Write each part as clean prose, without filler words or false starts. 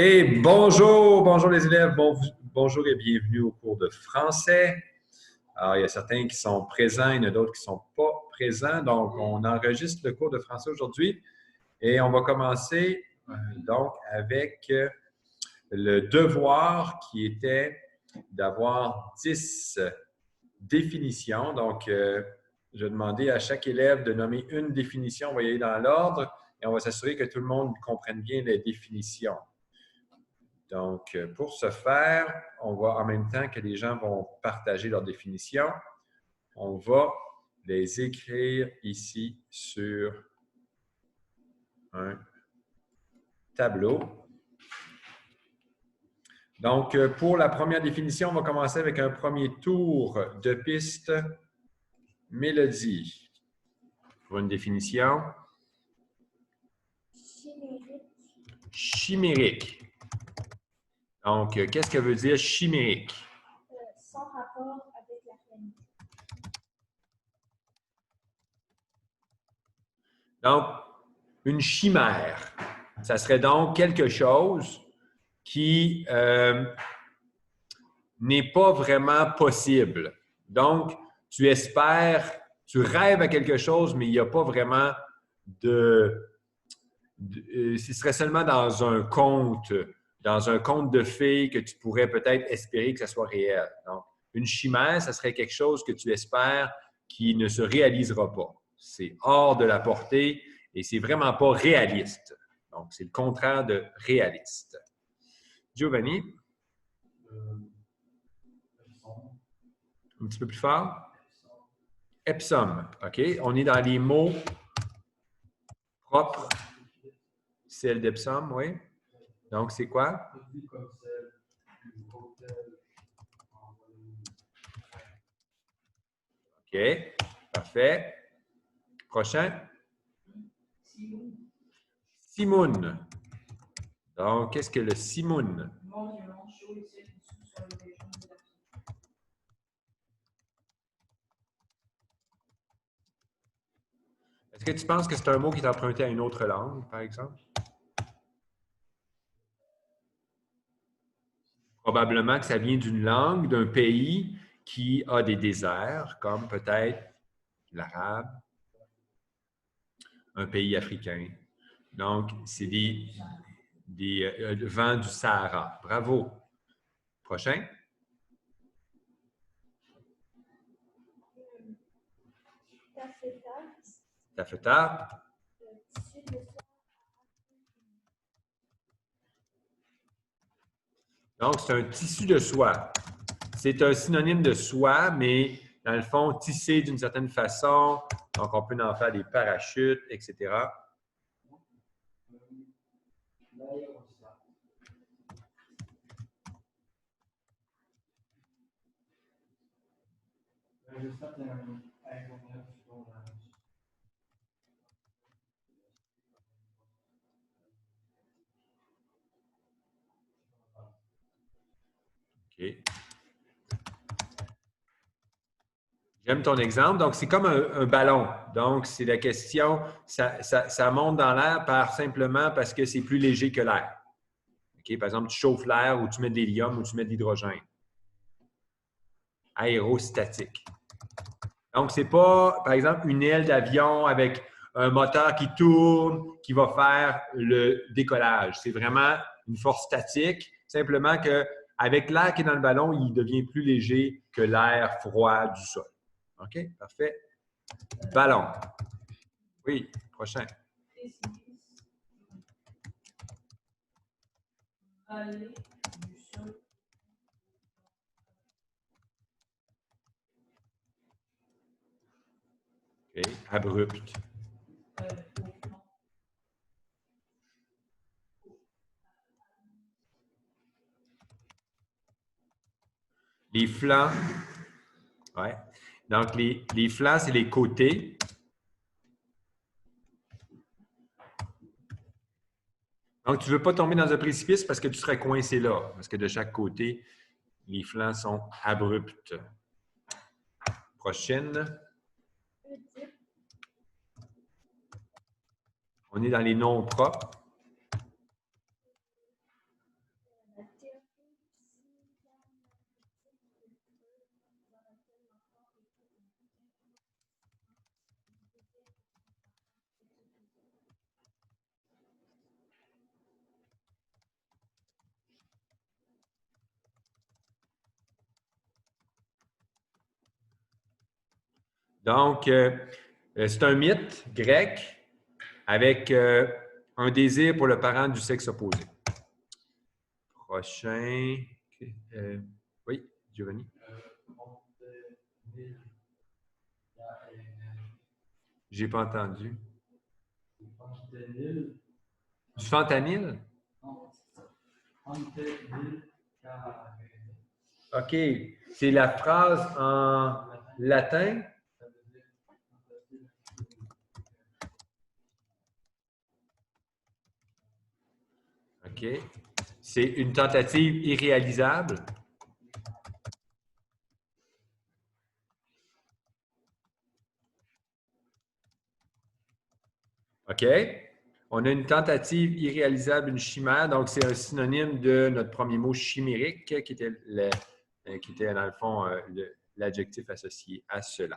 Et bonjour les élèves, bonjour et bienvenue au cours de français. Alors, il y a certains qui sont présents, il y en a d'autres qui ne sont pas présents. Donc, on enregistre le cours de français aujourd'hui et on va commencer donc avec le devoir qui était d'avoir 10 définitions. Donc, je vais demander à chaque élève de nommer une définition. On va y aller dans l'ordre et on va s'assurer que tout le monde comprenne bien les définitions. Donc, pour ce faire, on va, en même temps que les gens vont partager leurs définitions, on va les écrire ici sur un tableau. Donc, pour la première définition, on va commencer avec un premier tour de piste mélodie. Pour une définition. Chimérique. Donc, qu'est-ce que veut dire chimérique? Sans rapport avec la réalité. Donc, une chimère, ça serait donc quelque chose qui n'est pas vraiment possible. Donc, tu espères, tu rêves à quelque chose, mais il n'y a pas vraiment ce serait seulement dans un conte de fées que tu pourrais peut-être espérer que ça soit réel. Donc, une chimère, ça serait quelque chose que tu espères qui ne se réalisera pas. C'est hors de la portée et c'est vraiment pas réaliste. Donc, c'est le contraire de réaliste. Giovanni? Un petit peu plus fort? Epsom. OK. On est dans les mots propres. Celle d'Epsom, oui. Donc, c'est quoi? OK. Parfait. Prochain. Simoun. Donc, qu'est-ce que le simoun? Est-ce que tu penses que c'est un mot qui est emprunté à une autre langue, par exemple? Probablement que ça vient d'une langue, d'un pays qui a des déserts, comme peut-être l'arabe, un pays africain. Donc, c'est des vents du Sahara. Bravo. Prochain. Taffeta. Donc, c'est un tissu de soie. C'est un synonyme de soie, mais dans le fond, tissé d'une certaine façon. Donc, on peut en faire des parachutes, etc. OK. J'aime ton exemple. Donc, c'est comme un ballon. Donc, c'est la question, ça monte dans l'air simplement parce que c'est plus léger que l'air. OK? Par exemple, tu chauffes l'air ou tu mets de l'hélium ou tu mets de l'hydrogène. Aérostatique. Donc, ce n'est pas, par exemple, une aile d'avion avec un moteur qui tourne, qui va faire le décollage. C'est vraiment une force statique, simplement qu'avec l'air qui est dans le ballon, il devient plus léger que l'air froid du sol. OK? Parfait. Ballon. Oui, prochain. OK. Abrupt. Les flancs. Ouais. Donc, les flancs, c'est les côtés. Donc, tu ne veux pas tomber dans un précipice parce que tu serais coincé là. Parce que de chaque côté, les flancs sont abrupts. Prochaine. On est dans les noms propres. Donc, c'est un mythe grec avec un désir pour le parent du sexe opposé. Prochain. Oui, Giovanni. J'ai pas entendu. Du fentanyl? OK. C'est la phrase en latin? OK. C'est une tentative irréalisable? OK. On a une tentative irréalisable, une chimère. Donc, c'est un synonyme de notre premier mot chimérique, qui était dans le fond l'adjectif associé à cela.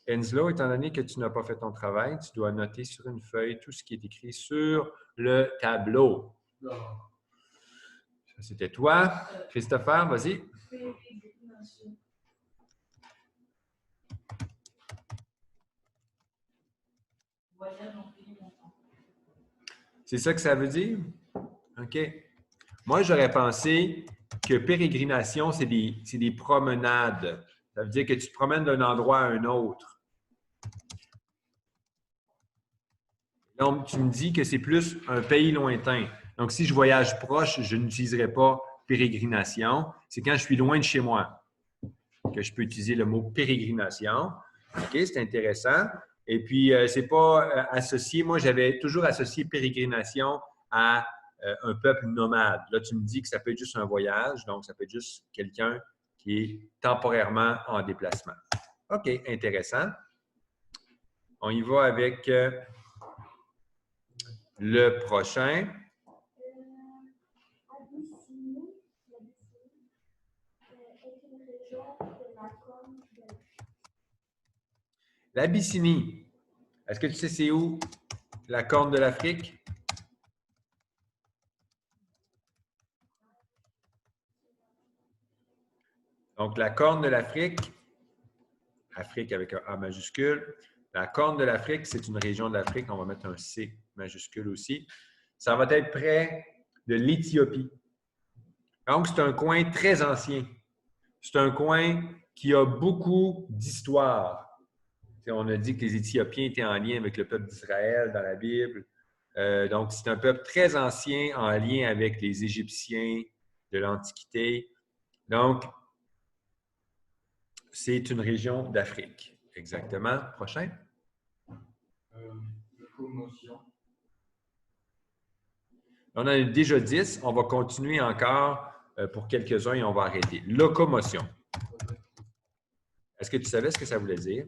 Enslo, étant donné que tu n'as pas fait ton travail, tu dois noter sur une feuille tout ce qui est écrit sur le tableau. Ça, c'était toi. Christopher, vas-y. C'est ça que ça veut dire? OK. Moi, j'aurais pensé que pérégrination, c'est des promenades. Ça veut dire que tu te promènes d'un endroit à un autre. Donc, tu me dis que c'est plus un pays lointain. Donc, si je voyage proche, je n'utiliserai pas pérégrination. C'est quand je suis loin de chez moi que je peux utiliser le mot pérégrination. OK, c'est intéressant. Et puis, c'est pas associé. Moi, j'avais toujours associé pérégrination à un peuple nomade. Là, tu me dis que ça peut être juste un voyage, donc ça peut être juste quelqu'un qui est temporairement en déplacement. OK, intéressant. On y va avec le prochain. L'Abyssinie. Est-ce que tu sais c'est où la Corne de l'Afrique? Donc, la Corne de l'Afrique, Afrique avec un A majuscule. La Corne de l'Afrique, c'est une région de l'Afrique. On va mettre un C majuscule aussi. Ça va être près de l'Éthiopie. Donc, c'est un coin très ancien. C'est un coin qui a beaucoup d'histoire. On a dit que les Éthiopiens étaient en lien avec le peuple d'Israël dans la Bible. Donc, c'est un peuple très ancien en lien avec les Égyptiens de l'Antiquité. Donc, c'est une région d'Afrique. Exactement. Prochain. Locomotion. On en a déjà 10. On va continuer encore pour quelques-uns et on va arrêter. Locomotion. Est-ce que tu savais ce que ça voulait dire?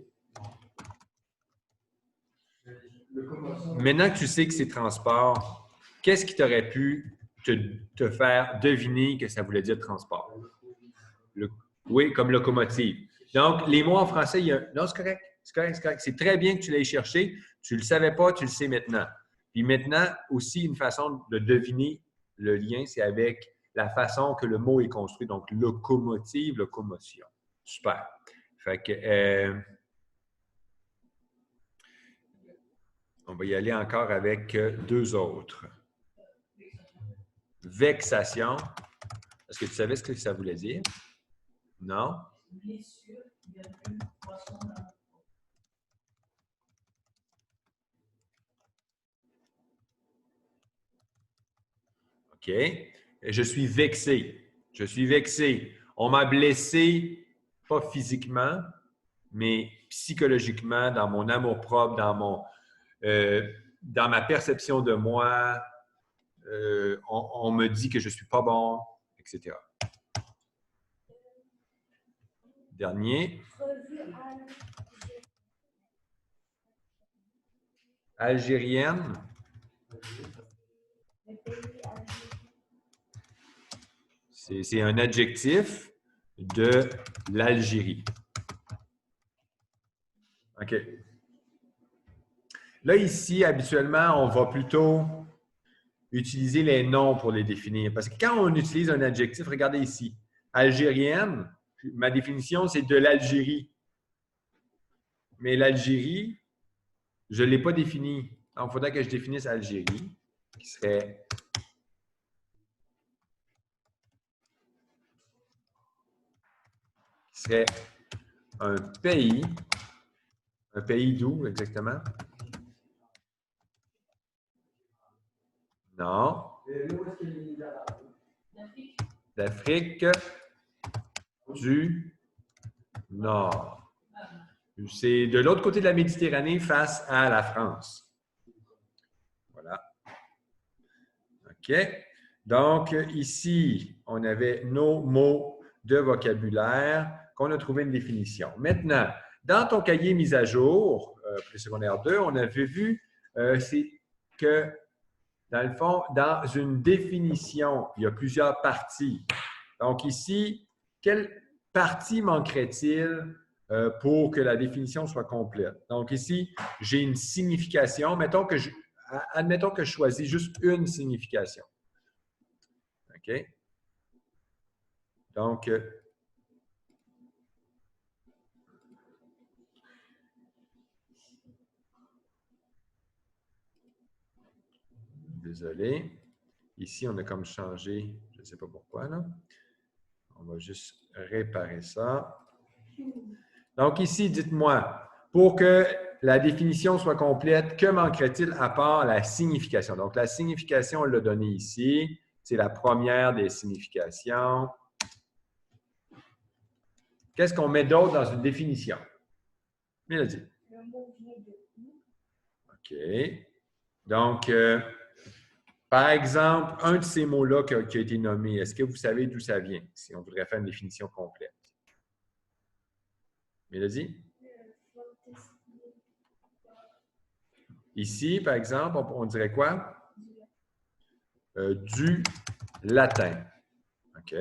Maintenant que tu sais que c'est transport, qu'est-ce qui t'aurait pu te faire deviner que ça voulait dire transport? Oui, comme locomotive. Donc, les mots en français, il y a... Non, c'est correct. C'est correct, c'est correct. C'est très bien que tu l'aies cherché. Tu ne le savais pas, tu le sais maintenant. Puis maintenant, aussi, une façon de deviner le lien, c'est avec la façon que le mot est construit. Donc, locomotive, locomotion. Super. Fait que... on va y aller encore avec deux autres. Vexation. Est-ce que tu savais ce que ça voulait dire? Non? OK. Je suis vexé. Je suis vexé. On m'a blessé, pas physiquement, mais psychologiquement, dans mon amour-propre, dans ma perception de moi. On me dit que je ne suis pas bon, etc. Dernier. Algérienne. C'est un adjectif de l'Algérie. OK. Là, ici, habituellement, on va plutôt utiliser les noms pour les définir. Parce que quand on utilise un adjectif, regardez ici, algérienne, ma définition, c'est de l'Algérie. mais l'Algérie, je ne l'ai pas défini. Donc, il faudrait que je définisse Algérie, qui serait un pays d'où exactement? Non. D'Afrique du Nord. C'est de l'autre côté de la Méditerranée face à la France. Voilà. OK. Donc, ici, on avait nos mots de vocabulaire qu'on a trouvé une définition. Maintenant, dans ton cahier mis à jour, pré-secondaire 2, on avait vu c'est que, dans le fond, dans une définition, il y a plusieurs parties. Donc ici, quelle partie manquerait-il pour que la définition soit complète? Donc ici, j'ai une signification. Admettons que je choisis juste une signification. OK? Donc, désolé. Ici, on a comme changé, je ne sais pas pourquoi, là. On va juste réparer ça. Donc ici, dites-moi, pour que la définition soit complète, que manquerait-il à part la signification? Donc, la signification, on l'a donnée ici. C'est la première des significations. Qu'est-ce qu'on met d'autre dans une définition? Mélodie. Le mot vient de où? OK. Donc, par exemple, un de ces mots-là qui a été nommé, est-ce que vous savez d'où ça vient, si on voudrait faire une définition complète? Mélodie? Ici, par exemple, on dirait quoi? Du latin. OK.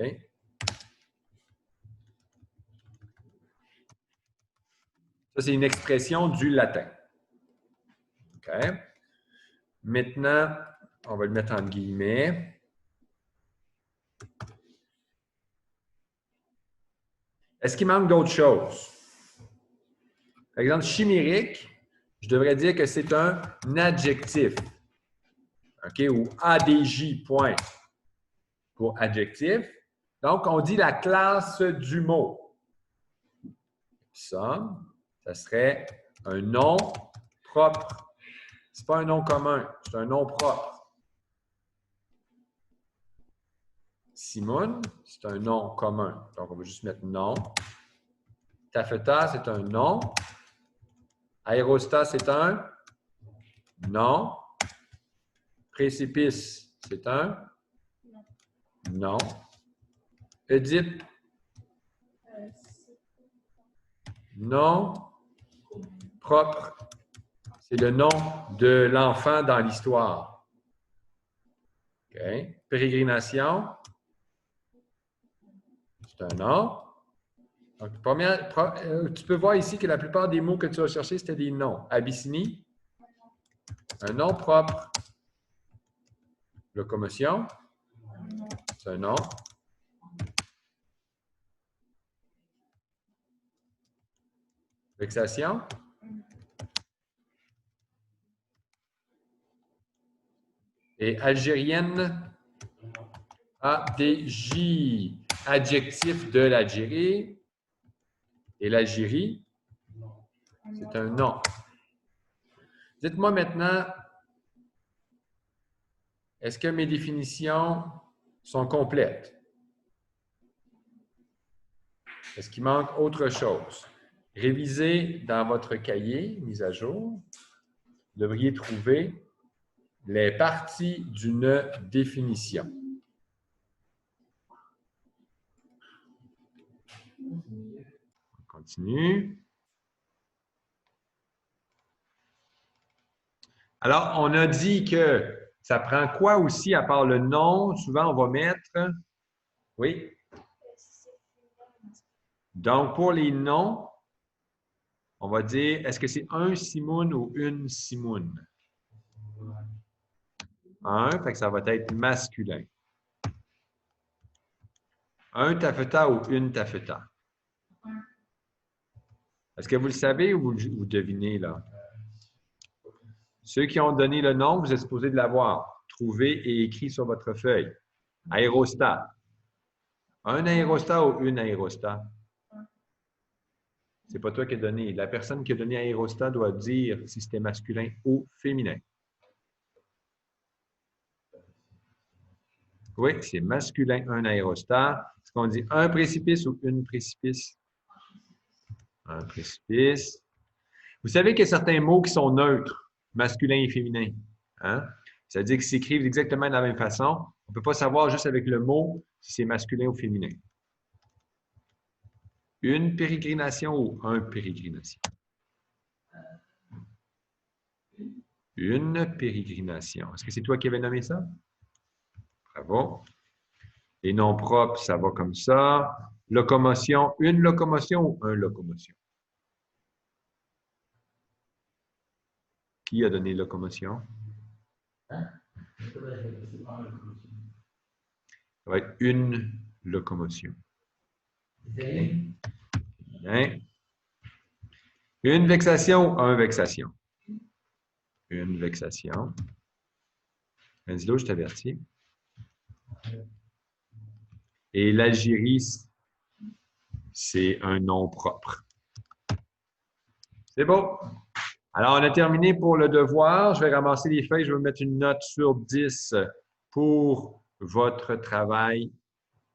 Ça, c'est une expression du latin. OK. Maintenant, on va le mettre en guillemets. Est-ce qu'il manque d'autres choses? Par exemple, chimérique, je devrais dire que c'est un adjectif. OK? Ou ADJ, point, pour adjectif. Donc, on dit la classe du mot. Ça serait un nom propre. Ce n'est pas un nom commun, c'est un nom propre. Simone, c'est un nom commun. Donc, on va juste mettre nom. Taffeta, c'est un nom. Aérostat, c'est un nom. Précipice, c'est un nom. Édipe, nom propre. C'est le nom de l'enfant dans l'histoire. OK. Pérégrination, c'est un nom. Donc, tu peux voir ici que la plupart des mots que tu as cherchés, c'était des noms. Abyssinie, un nom propre. Locomotion, c'est un nom. Vexation, et algérienne, ADJ, adjectif de l'Algérie. Et l'Algérie, c'est un nom. Dites-moi maintenant, est-ce que mes définitions sont complètes? Est-ce qu'il manque autre chose? Révisez dans votre cahier, mise à jour. Vous devriez trouver les parties d'une définition. On continue. Alors, on a dit que ça prend quoi aussi à part le nom? Souvent, on va mettre... Oui? Donc, pour les noms, on va dire, est-ce que c'est un Simoun ou une Simoun? Un, fait que ça va être masculin. Un taffeta ou une taffeta? Est-ce que vous le savez ou vous devinez là? Ceux qui ont donné le nom, vous êtes supposés de l'avoir trouvé et écrit sur votre feuille. Aérostat. Un aérostat ou une aérostat? C'est pas toi qui as donné. La personne qui a donné aérostat doit dire si c'était masculin ou féminin. Oui, c'est masculin, un aérostat. Est-ce qu'on dit un précipice ou une précipice? Un précipice. Vous savez qu'il y a certains mots qui sont neutres, masculin et féminin. Hein? C'est-à-dire qu'ils s'écrivent exactement de la même façon. On ne peut pas savoir juste avec le mot si c'est masculin ou féminin. Une pérégrination ou un pérégrination? Une pérégrination. Est-ce que c'est toi qui avais nommé ça? Bravo. Les noms propres, ça va comme ça. Locomotion, une locomotion ou un locomotion? Qui a donné locomotion? Ça va être une locomotion. Bien. Une vexation ou un vexation? Une vexation. Angelo, je t'avertis. Et l'Algérie, c'est un nom propre. C'est beau. Alors, on a terminé pour le devoir. Je vais ramasser les feuilles. Je vais vous mettre une note sur 10 pour votre travail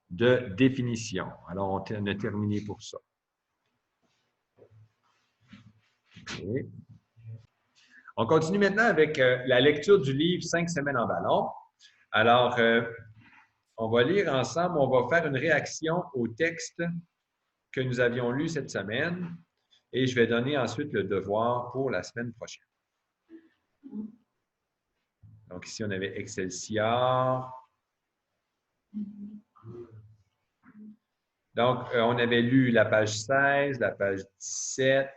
de définition. Alors, on a terminé pour ça. Okay. On continue maintenant avec la lecture du livre « 5 semaines en ballon ». Alors, on va lire ensemble, on va faire une réaction au texte que nous avions lu cette semaine et je vais donner ensuite le devoir pour la semaine prochaine. Donc, ici, on avait Excelsior. Donc, on avait lu la page 16, la page 17.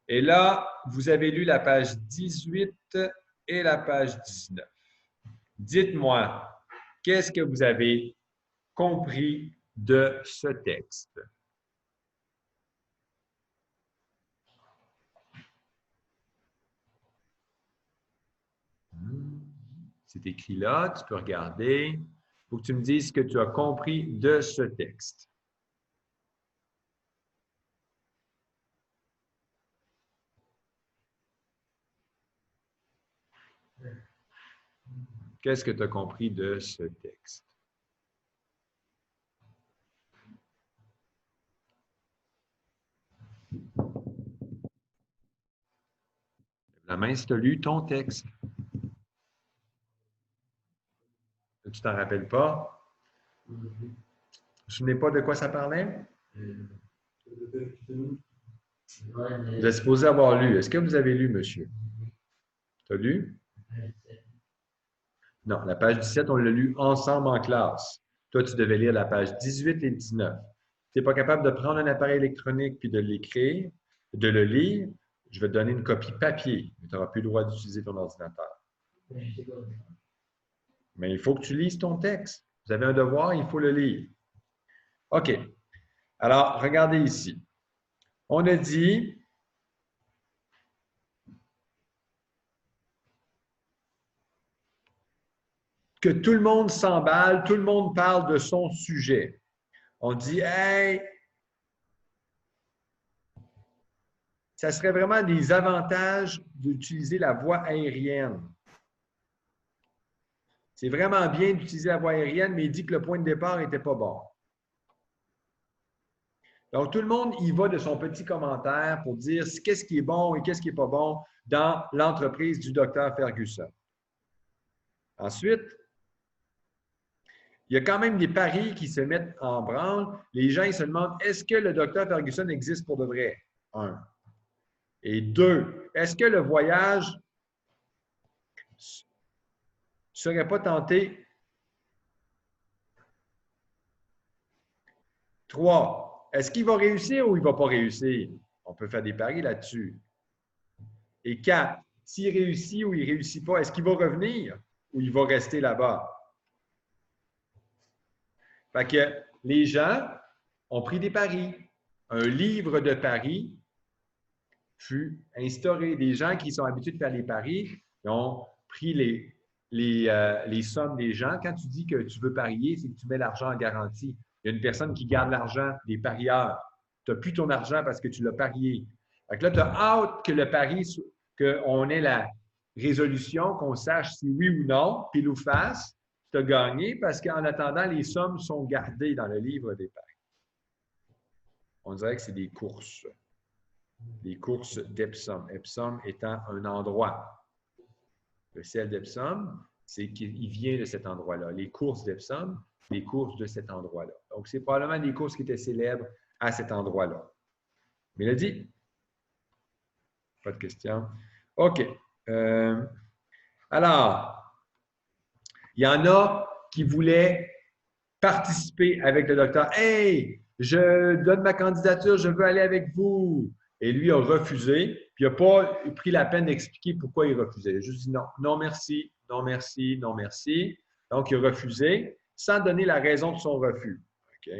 Et là, vous avez lu la page 18 et la page 19. Dites-moi, qu'est-ce que vous avez compris de ce texte? C'est écrit là, tu peux regarder. Il faut que tu me dises ce que tu as compris de ce texte. Qu'est-ce que tu as compris de ce texte? La main, si tu as lu ton texte. Tu t'en rappelles pas? Tu ne te souviens pas de quoi ça parlait? Vous êtes supposé avoir lu. Est-ce que vous avez lu, monsieur? Tu as lu? Non, la page 17, on l'a lu ensemble en classe. Toi, tu devais lire la page 18 et 19. Tu n'es pas capable de prendre un appareil électronique puis de l'écrire, de le lire, je vais te donner une copie papier, mais tu n'auras plus le droit d'utiliser ton ordinateur. Mais il faut que tu lises ton texte. Vous avez un devoir, il faut le lire. OK. Alors, regardez ici. On a dit que tout le monde s'emballe, tout le monde parle de son sujet. On dit, hey, ça serait vraiment des avantages d'utiliser la voie aérienne. C'est vraiment bien d'utiliser la voie aérienne, mais il dit que le point de départ n'était pas bon. Donc, tout le monde y va de son petit commentaire pour dire qu'est-ce qui est bon et qu'est-ce qui n'est pas bon dans l'entreprise du docteur Ferguson. Ensuite, il y a quand même des paris qui se mettent en branle. Les gens ils se demandent, est-ce que le docteur Ferguson existe pour de vrai? 1. Et 2, est-ce que le voyage ne serait pas tenté? 3, est-ce qu'il va réussir ou il ne va pas réussir? On peut faire des paris là-dessus. Et 4, s'il réussit ou il ne réussit pas, est-ce qu'il va revenir ou il va rester là-bas? Fait que les gens ont pris des paris. un livre de paris fut instauré. Les gens qui sont habitués de faire les paris, ils ont pris les sommes des gens. Quand tu dis que tu veux parier, c'est que tu mets l'argent en garantie. Il y a une personne qui garde l'argent des parieurs. Tu n'as plus ton argent parce que tu l'as parié. Fait que là, tu as hâte que le pari, qu'on ait la résolution, qu'on sache si oui ou non, pile ou face, tu as gagné parce qu'en attendant, les sommes sont gardées dans le livre des paris. On dirait que c'est des courses. Les courses d'Epsom. Epsom étant un endroit. Le ciel d'Epsom, c'est qu'il vient de cet endroit-là. Les courses d'Epsom, les courses de cet endroit-là. Donc, c'est probablement des courses qui étaient célèbres à cet endroit-là. Mélodie? Pas de questions? OK. Alors, il y en a qui voulaient participer avec le docteur. « Hey, je donne ma candidature, je veux aller avec vous. » Et lui a refusé, puis il n'a pas pris la peine d'expliquer pourquoi il refusait. Il a juste dit non, non merci, non merci, non merci. Donc, il a refusé sans donner la raison de son refus. OK?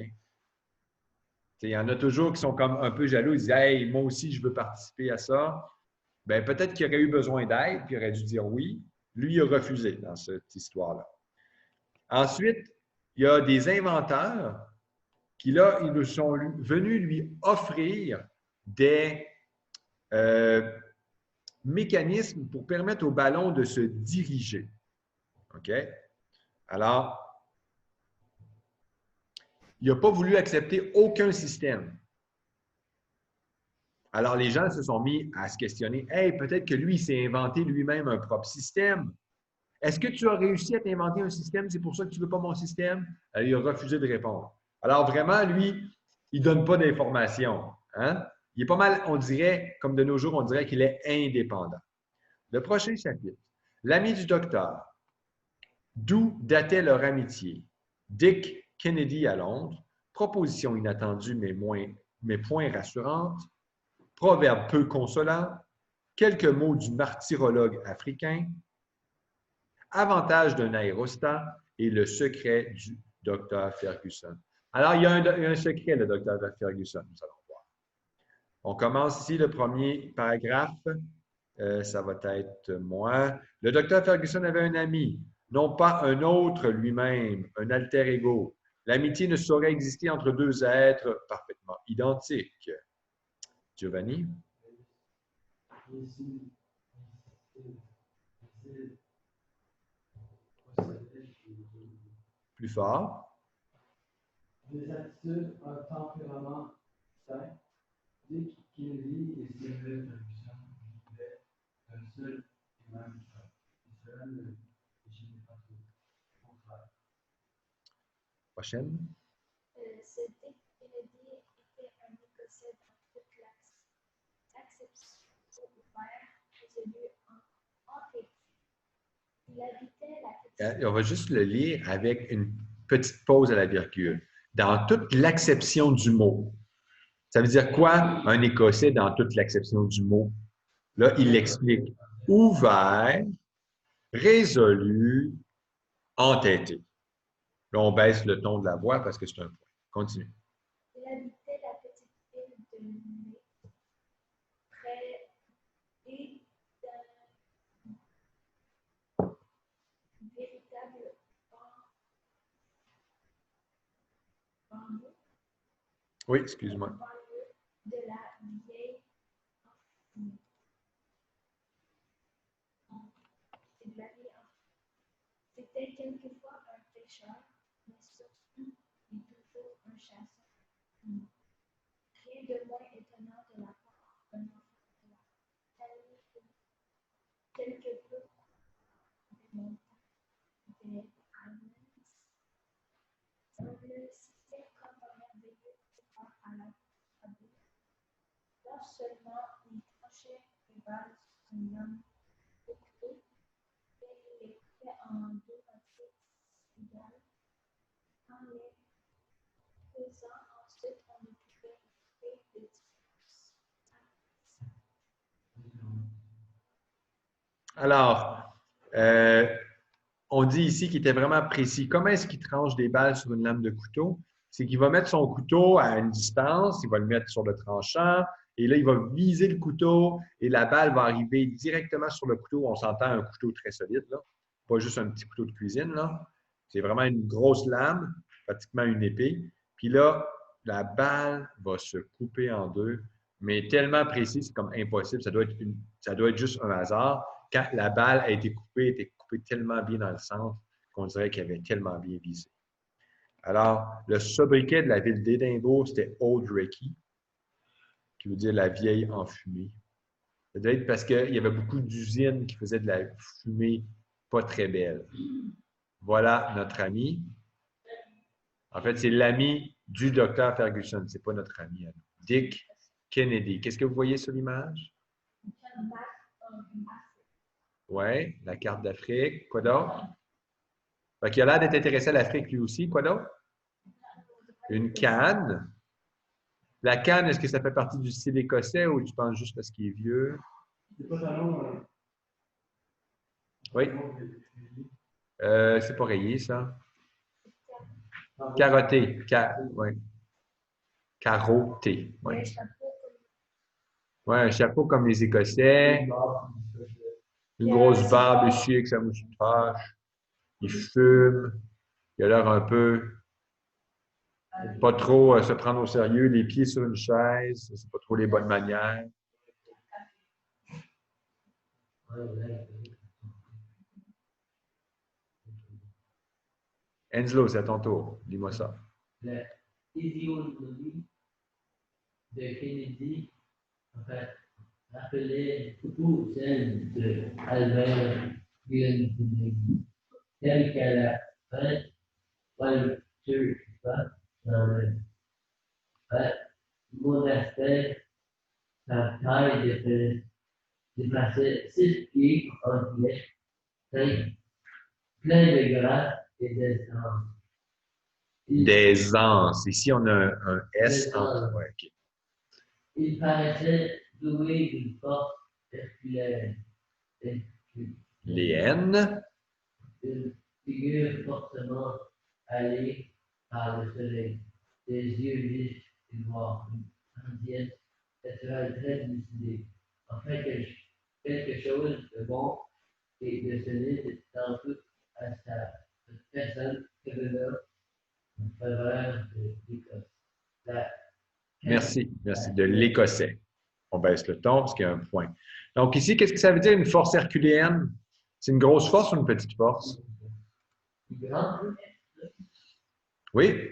Il y en a toujours qui sont comme un peu jaloux. Ils disent « Hey, moi aussi, je veux participer à ça. » Bien, peut-être qu'il aurait eu besoin d'aide, puis il aurait dû dire oui. Lui, il a refusé dans cette histoire-là. Ensuite, il y a des inventeurs qui, là, ils sont venus lui offrir des mécanismes pour permettre au ballon de se diriger. OK? Alors, il n'a pas voulu accepter aucun système. Alors, les gens se sont mis à se questionner. « Hey, peut-être que lui, il s'est inventé lui-même un propre système. Est-ce que tu as réussi à t'inventer un système? C'est pour ça que tu ne veux pas mon système? » Alors, il a refusé de répondre. Alors, vraiment, lui, il ne donne pas d'informations. Hein? Il est pas mal, on dirait, comme de nos jours, on dirait qu'il est indépendant. Le prochain chapitre. L'ami du docteur. D'où datait leur amitié? Dick Kennedy à Londres. Proposition inattendue, mais point rassurante. Proverbe peu consolant. Quelques mots du martyrologue africain. Avantage d'un aérostat et le secret du docteur Ferguson. Alors, il y a un secret, le docteur Ferguson, nous allons voir. On commence ici le premier paragraphe. Ça va être moi. Le docteur Ferguson avait un ami, non pas un autre lui-même, un alter ego. L'amitié ne saurait exister entre deux êtres parfaitement identiques. Giovanni? Plus fort. Des attitudes, un tempérament sain, Dick Kennedy et Samuel Ferguson vivaient d'un seul et même cœur. Et cela ne gênait pas trop. Au contraire. Prochaine. Ce Dick Kennedy était un Écossais dans toute l'acception ouverte, résolu en entêté. Il habitait la petite... On va juste le lire avec une petite pause à la virgule. Dans toute l'acception du mot. Ça veut dire quoi, un Écossais dans toute l'acception du mot? Là, il l'explique. Ouvert, résolu, entêté. Là, on baisse le ton de la voix parce que c'est un point. Continue. Il habitait la petite ville de Ney, près et d'un véritable banlieue. Oui, excuse-moi. Banlieue de la vieille Antilles. C'est de la vieille Antilles. C'était quelquefois un pêcheur, mais surtout et toujours un chasseur. Rien de moins étonnant de la part d'un enfant de la famille quelque peu des montagnes des Highlands. On le citait comme un merveilleux pouvoir à la fabrique. Non seulement il tranchait les balles sur une lame de couteau, mais il les coupait en deux moitiés égales. En les faisant ensuite, on ne pouvait trouver de différence. Alors, on dit ici qu'il était vraiment précis. Comment est-ce qu'il tranche des balles sur une lame de couteau? c'est qu'il va mettre son couteau à une distance, il va le mettre sur le tranchant, et là, il va viser le couteau, et la balle va arriver directement sur le couteau. On s'entend un couteau très solide, là. Pas juste un petit couteau de cuisine, là. C'est vraiment une grosse lame, pratiquement une épée. Puis là, la balle va se couper en deux, mais tellement précis, c'est comme impossible. Ça doit être juste un hasard. Quand la balle a été coupée, elle était coupée tellement bien dans le centre qu'on dirait qu'elle avait tellement bien visé. Alors, le sobriquet de la ville d'Édimbourg, c'était Old Reekie, qui veut dire la vieille enfumée. Ça doit être parce qu'il y avait beaucoup d'usines qui faisaient de la fumée pas très belle. Voilà notre ami. En fait, c'est l'ami du docteur Ferguson. Ce n'est pas notre ami, Dick Kennedy. Qu'est-ce que vous voyez sur l'image? Oui, la carte d'Afrique. Quoi d'autre? Il a l'air d'être intéressé à l'Afrique lui aussi. Quoi d'autre? Une canne. La canne, est-ce que ça fait partie du style écossais ou tu penses juste parce qu'il est vieux? C'est pas un nom. Oui. C'est pas rayé, ça. Carotté. Oui. Carotté. Oui. Oui, un chapeau comme les Écossais. Une grosse barbe ici avec sa moustache. Il fume. Il a l'air un peu pas trop se prendre au sérieux, les pieds sur une chaise, c'est pas trop les bonnes manières. Angelo, c'est à ton tour. Dis-moi ça. La physiognomie de Kennedy, en fait, rappelait beaucoup celle de Albert Kennedy, telle qu'à la fin, Walter Scott dans le monastère, sa taille dépassait 6 pieds en pied, plein de grâce et d'essence. D'aisance. Ici, on a un S entre. Ouais, okay. Il paraissait doué d'une force herculéenne. Les N. Une figure fortement allée par le soleil, des yeux vifs et noirs, une indienne, naturelle très décidée. En fait, quelque chose de bon et de solide dans toute à sa personne que venant en faveur de l'Écosse. Merci, merci. De l'Écossais. On baisse le ton parce qu'il y a un point. Donc ici, qu'est-ce que ça veut dire une force herculéenne? C'est une grosse force ou une petite force? Oui?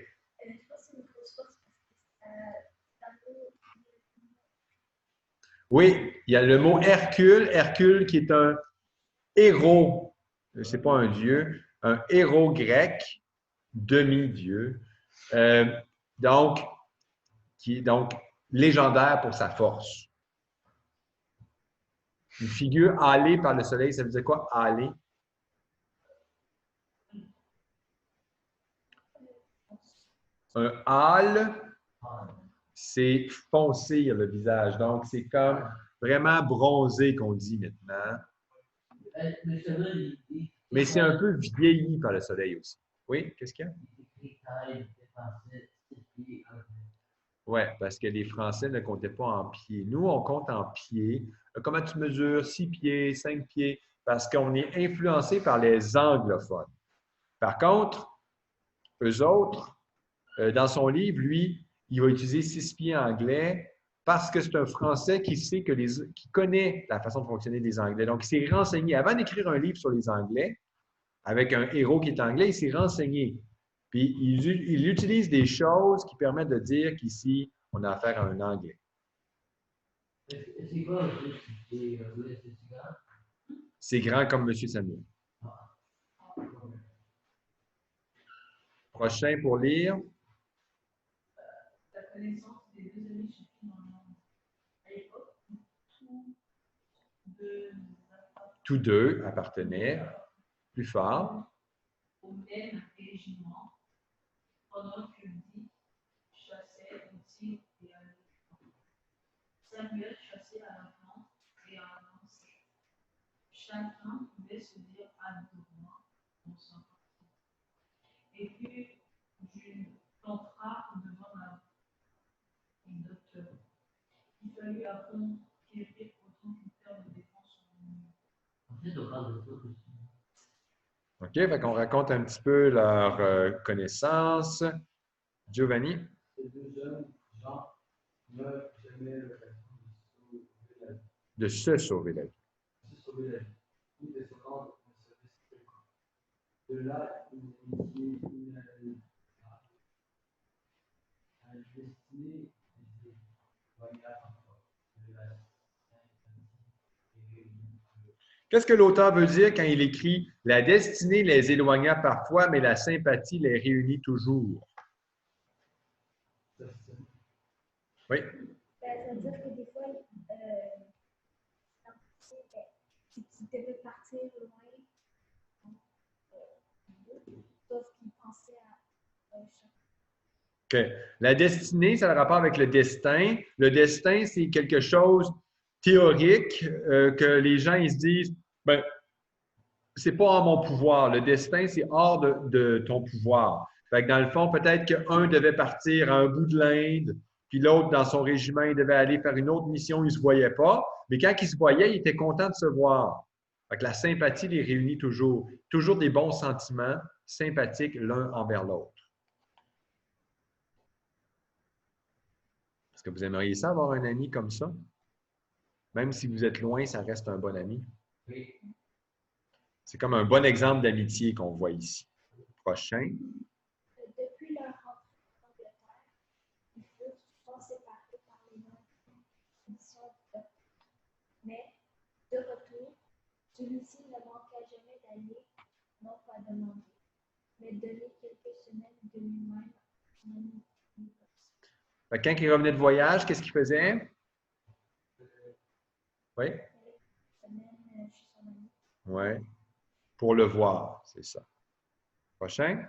Oui, il y a le mot Hercule. Hercule qui est un héros, ce n'est pas un dieu, un héros grec, demi-dieu, donc, qui est donc légendaire pour sa force. Une figure hâlée par le soleil, ça veut dire quoi, hâlée? Un hâle, c'est foncir le visage. Donc, c'est comme vraiment bronzé qu'on dit maintenant. Mais c'est un peu vieilli par le soleil aussi. Oui, qu'est-ce qu'il y a? Oui, parce que les Français ne comptaient pas en pieds. Nous, on compte en pieds. Comment tu mesures? 6 pieds, 5 pieds, parce qu'on est influencé par les anglophones. Par contre, eux autres, dans son livre, lui, il va utiliser 6 pieds anglais parce que c'est un Français qui sait qui connaît la façon de fonctionner des Anglais. Donc, il s'est renseigné. Avant d'écrire un livre sur les Anglais, avec un héros qui est anglais, il s'est renseigné. Puis, il utilise des choses qui permettent de dire qu'ici, on a affaire à un Anglais. C'est grand comme M. Samuel. Prochain pour lire. La connaissance des deux amis suffit dans le monde. À l'époque, tous deux appartenaient plus fort au même régiment, pendant que Dick chassait aussi et à l'autre. Samuel chassait à la plante et à l'ancêtre. Chacun pouvait se dire à droit dans son parti. Et puis, ton frère devant un docteur. Il fallut apprendre qu'il était autant qu'une paire de défense sur le monde. En fait, on parle de ça aussi. OK, fait qu'on raconte un petit peu leur connaissance. Giovanni? Ces deux jeunes gens meurent jamais l'occasion De se sauver la vie. de se sauver la vie, ou de se rendre un service quelconque. De là, une amitié inaliénable, à la destinée des voyages encore, de la sainte et réunie. Qu'est-ce que l'auteur veut dire quand il écrit « La destinée les éloigna parfois, mais la sympathie les réunit toujours Ça, c'est ». Oui, Ben, ça veut dire que des fois, si tu devais partir loin, sauf qu'ils pensaient à chaque. OK. La destinée, ça a le rapport avec le destin. Le destin, c'est quelque chose théorique que les gens ils se disent ben, c'est pas en mon pouvoir. Le destin, c'est hors de ton pouvoir. Fait que dans le fond, peut-être qu'un devait partir à un bout de l'Inde, puis l'autre, dans son régiment, il devait aller faire une autre mission, il ne se voyait pas. Mais quand il se voyait, il était content de se voir. Fait que la sympathie les réunit toujours. Toujours des bons sentiments sympathiques l'un envers l'autre. Est-ce que vous aimeriez ça, avoir un ami comme ça? Même si vous êtes loin, ça reste un bon ami. Oui. C'est comme un bon exemple d'amitié qu'on voit ici. Prochain. Depuis leur rentrée en Angleterre, ils furent souvent séparés par les conditions du peuple. Mais, de retour, celui-ci ne manqua jamais d'aller, non pas demander, mais donner quelques semaines de lui-même en amitié. Fait que quand il revenait de voyage, qu'est-ce qu'il faisait? Oui? Semaine chez son ami. Oui. Pour le voir, c'est ça. Prochain.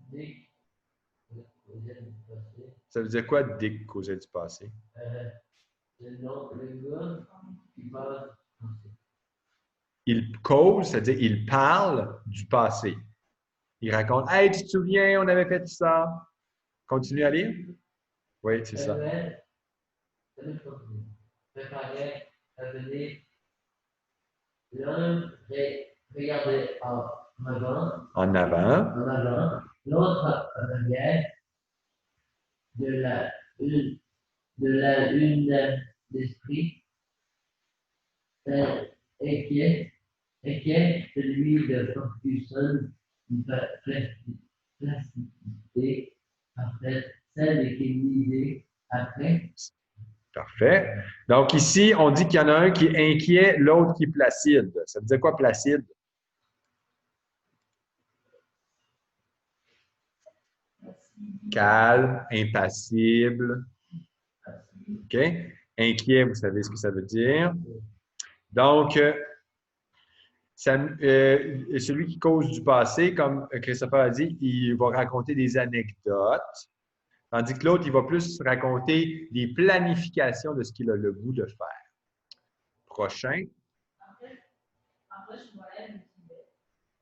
Dès que vous êtes du passé, Ça veut dire quoi, Dick, causait du passé? le nom, le gars qui parle français. Il cause, c'est-à-dire il parle du passé. Il raconte « Hey, tu te souviens, on avait fait ça. » Continue à lire. Oui, c'est ça. Préparait à venir. L'un regardait en avant, En avant. l'autre en arrière, de la lune d'esprit, inquiet, celui de Ferguson, une plasticité parfaite, celle qui est l'idée après. Parfait. Donc ici, on dit qu'il y en a un qui est inquiet, l'autre qui est placide. Ça veut dire quoi, placide? Calme, impassible. OK? Inquiet, vous savez ce que ça veut dire. Donc, celui qui cause du passé, comme Christopher a dit, il va raconter des anecdotes. Tandis que l'autre, il va plus raconter des planifications de ce qu'il a le goût de faire. Prochain. Après ce voyage au Tibet,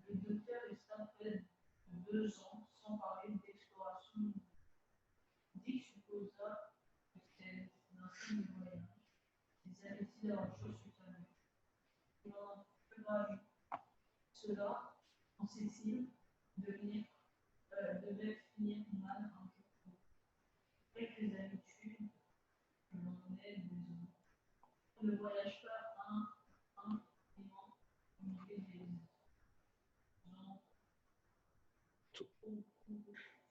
le docteur resta près de 2 ans sans parler d'exploration. Dick supposa que c'était un signe de voyage. Ils avaient dit leur chose soutenue. Et on a vu cela en Sicile devait finir mal un jour. Avec les habitudes que l'on connaît des hommes. On ne voyage pas un vivant, on fait des gens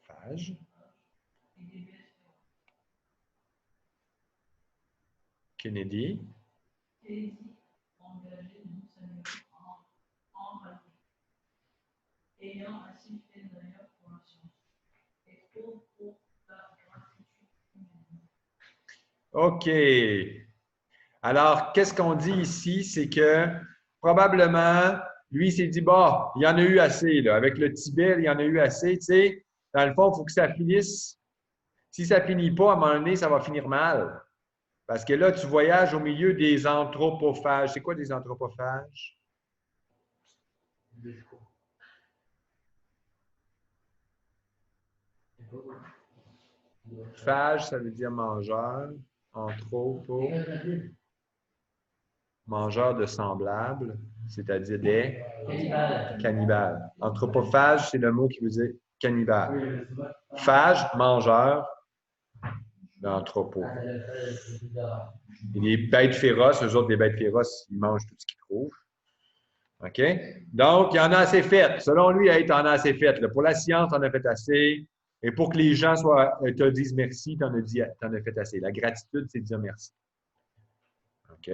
Page. et des bêtes. Kennedy. Kennedy engagé de Samuel en rallye, ayant ainsi fait d'ailleurs pour la science, et trop pour la gratitude humaine. OK. Alors, qu'est-ce qu'on dit ici? C'est que probablement, lui, il s'est dit, bah, il y en a eu assez, là. Avec le Tibet, il y en a eu assez. Tu sais, dans le fond, il faut que ça finisse. Si ça ne finit pas, à un moment donné, ça va finir mal. Parce que là, tu voyages au milieu des anthropophages. C'est quoi des anthropophages? Phage, ça veut dire mangeur. Anthropo, mangeur de semblables, c'est-à-dire des cannibales. Anthropophage, c'est le mot qui veut dire cannibale. Phage, mangeur, d'anthropo. Et les bêtes féroces, eux autres, les bêtes féroces, ils mangent tout ce qu'ils trouvent. OK? Donc, il y en a assez fait. Selon lui, il en a assez fait. Là. Pour la science, on en a fait assez. Et pour que les gens te disent merci, tu en as fait assez. La gratitude, c'est dire merci. OK?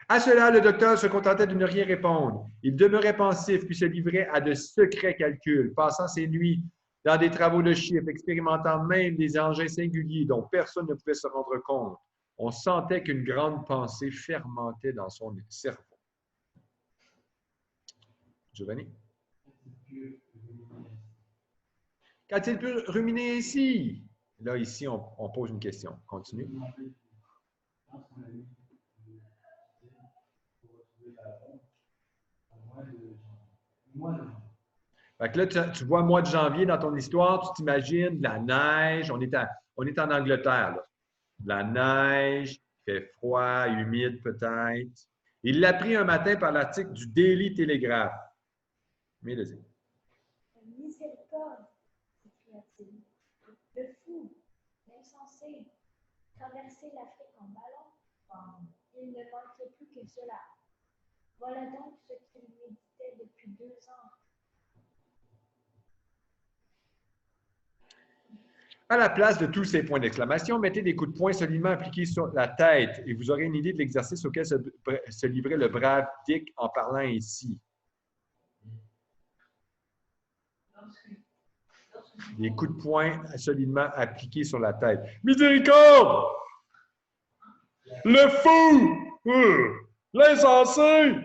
À cela, le docteur se contentait de ne rien répondre. Il demeurait pensif, puis se livrait à de secrets calculs, passant ses nuits dans des travaux de chiffres, expérimentant même des engins singuliers dont personne ne pouvait se rendre compte. On sentait qu'une grande pensée fermentait dans son cerveau. Giovanni? Qu'a-t-il pu ruminer ainsi? Là, ici, on pose une question. Continue. Fait que là, tu vois mois de janvier dans ton histoire, tu t'imagines de la neige, on est en Angleterre, là. De la neige, il fait froid, humide peut-être. Il l'a pris un matin par l'article du Daily Telegraph. Mais vas-y. Miséricorde, s'écria-t-il. Le fou, l'insensé, traverser l'Afrique en ballon, il ne manquait plus que cela. Voilà donc ce qu'il méditait depuis 2 ans. À la place de tous ces points d'exclamation, mettez des coups de poing solidement appliqués sur la tête et vous aurez une idée de l'exercice auquel se livrait le brave Dick en parlant ainsi. Des coups de poing solidement appliqués sur la tête. Miséricorde! Le fou! L'insensé!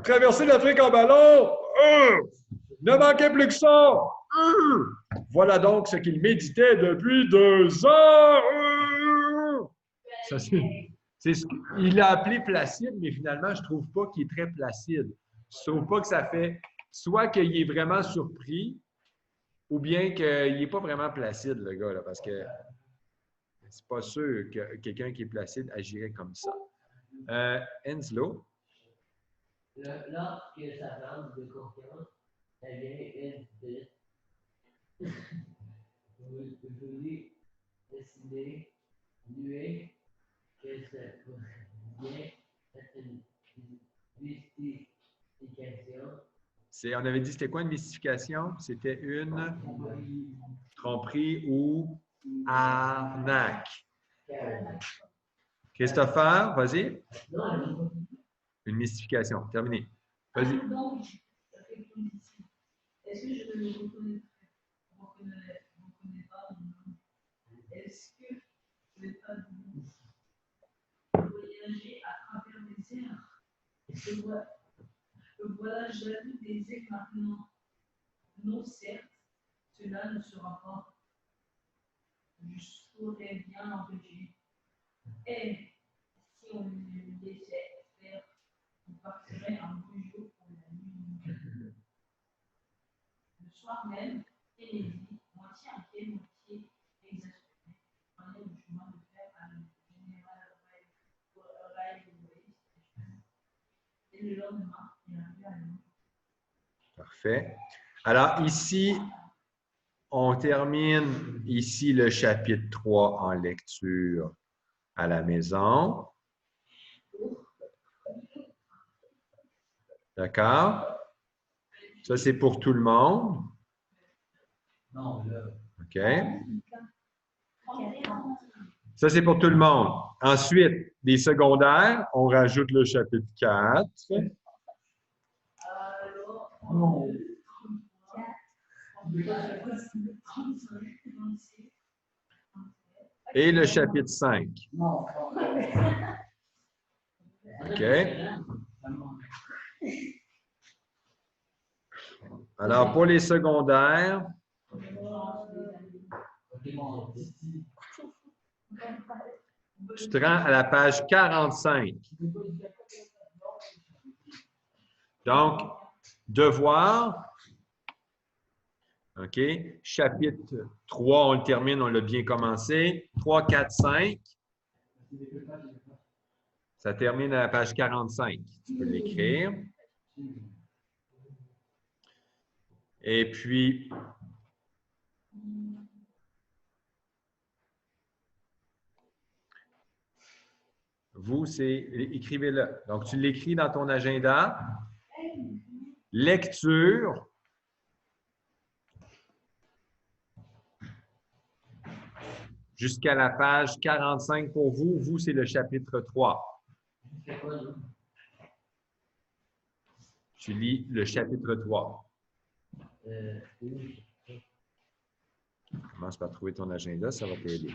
Traverser l'Afrique en ballon! Ne manquait plus que ça! Voilà donc ce qu'il méditait depuis 2 ans! Ça, il l'a appelé placide, mais finalement, je ne trouve pas qu'il est très placide. Je ne trouve pas que ça fait soit qu'il est vraiment surpris, ou bien qu'il n'est pas vraiment placide, le gars, là, parce que c'est pas sûr que quelqu'un qui est placide agirait comme ça. Henslow. Lorsque sa femme de confiance avait une voulu décider, nuer, que ça pourrait être une mystification. On avait dit c'était quoi une mystification? C'était une tromperie ou arnaque. Christopher, vas-y. Une mystification. Terminé. Vas-y. Donc, ça fait comme ici. Est-ce que je ne reconnais pas mon nom? Est-ce que je ne vais pas voyager à travers les airs? Voilà, jaloux des airs maintenant. Non, certes, cela ne sera pas. Je saurais bien l'empêcher. Et si on le laissait faire, on partirait un beau jour pour la nuit. Le soir même, Kennedy, moitié inquiet, moitié exaspéré, prenait le chemin de fer à le général Railway. Et le lendemain, il arrivait à Londres. Parfait. Alors, ici, on termine ici le chapitre 3 en lecture à la maison. D'accord? Ça, c'est pour tout le monde. OK. Ça, c'est pour tout le monde. Ensuite, les secondaires, on rajoute le chapitre 4. Et le chapitre 5. OK? Alors, pour les secondaires, tu te rends à la page 45. Donc, devoir, OK? Chapitre 3, on le termine, on l'a bien commencé. 3, 4, 5. Ça termine à la page 45. Tu peux l'écrire. Et puis, vous, c'est écrivez-le. Donc, tu l'écris dans ton agenda. Lecture. Jusqu'à la page 45 pour vous. Vous, c'est le chapitre 3. C'est quoi, non? Tu lis le chapitre 3. Oui. Commence par trouver ton agenda, ça va t'aider.